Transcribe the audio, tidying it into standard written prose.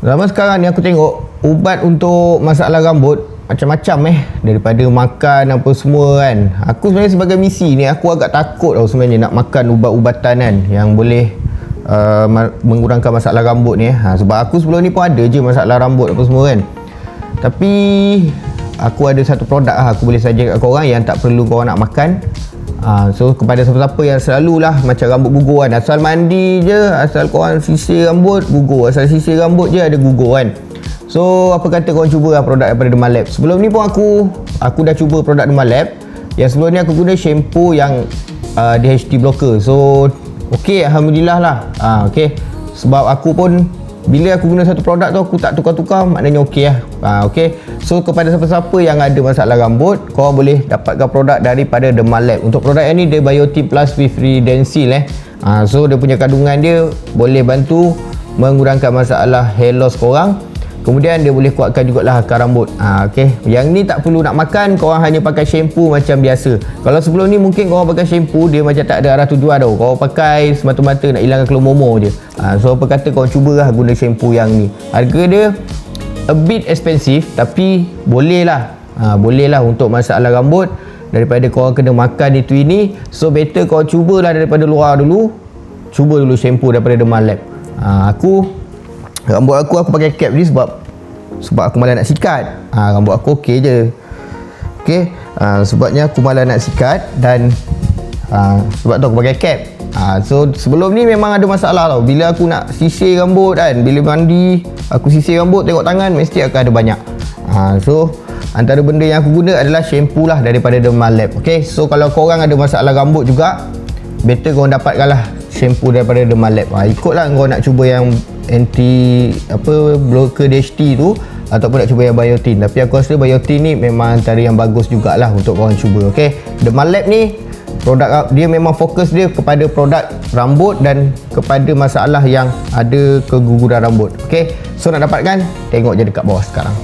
Zaman sekarang ni aku tengok ubat untuk masalah rambut macam-macam daripada makan apa semua kan. Aku sebenarnya sebagai misi ni aku agak takut tau sebenarnya nak makan ubat-ubatan kan yang boleh mengurangkan masalah rambut ni sebab aku sebelum ni pun ada je masalah rambut apa semua kan. Tapi aku ada satu produk aku boleh saja kat korang yang tak perlu korang nak makan. So kepada siapa-siapa yang selalulah macam rambut gugur kan, asal mandi je, asal korang sisir rambut gugur, asal sisir rambut je ada gugur kan. So apa kata korang cuba produk daripada Derma Lab. Sebelum ni pun aku dah cuba produk Derma Lab. Yang sebelum ni aku guna shampoo yang DHT blocker. So okey, alhamdulillah lah. Okey, sebab aku pun bila aku guna satu produk tu aku tak tukar-tukar, maknanya okey lah. Okey. So kepada siapa-siapa yang ada masalah rambut, korang boleh dapatkan produk daripada Derma Lab. Untuk produk yang ni dia Biotin Plus with Redensil so dia punya kandungan dia boleh bantu mengurangkan masalah hair loss korang. Kemudian dia boleh kuatkan jugalah akar rambut. Okey. Yang ni tak perlu nak makan, korang hanya pakai shampoo macam biasa. Kalau sebelum ni mungkin korang pakai shampoo dia macam tak ada arah tujuan tau. Korang pakai semata-mata nak hilangkan kelomomo je. So apa kata korang cubalah guna shampoo yang ni. Harga dia a bit expensive tapi boleh lah. Boleh lah untuk masalah rambut daripada korang kena makan itu ini. So better korang cubalah daripada luar dulu. Cuba dulu shampoo daripada Derma Lab. Rambut aku pakai cap ni sebab aku malas nak sikat. Rambut aku okey je. Okey. Sebabnya aku malas nak sikat dan sebab tu aku pakai cap. So sebelum ni memang ada masalah tau. Bila aku nak sisir rambut kan, bila mandi aku sisir rambut, tengok tangan mesti akan ada banyak. So antara benda yang aku guna adalah shampoo lah daripada Derma Lab. Okey. So kalau korang ada masalah rambut juga, better korang dapatkanlah shampoo daripada Derma Lab. Ikutlah kau nak cuba yang anti blocker DHT tu ataupun nak cuba yang Biotin. Tapi aku rasa Biotin ni memang antara yang bagus jugalah untuk korang cuba. Okey. Derma Lab ni produk dia memang fokus dia kepada produk rambut dan kepada masalah yang ada keguguran rambut. Okey. So nak dapatkan, tengok je dekat bawah sekarang.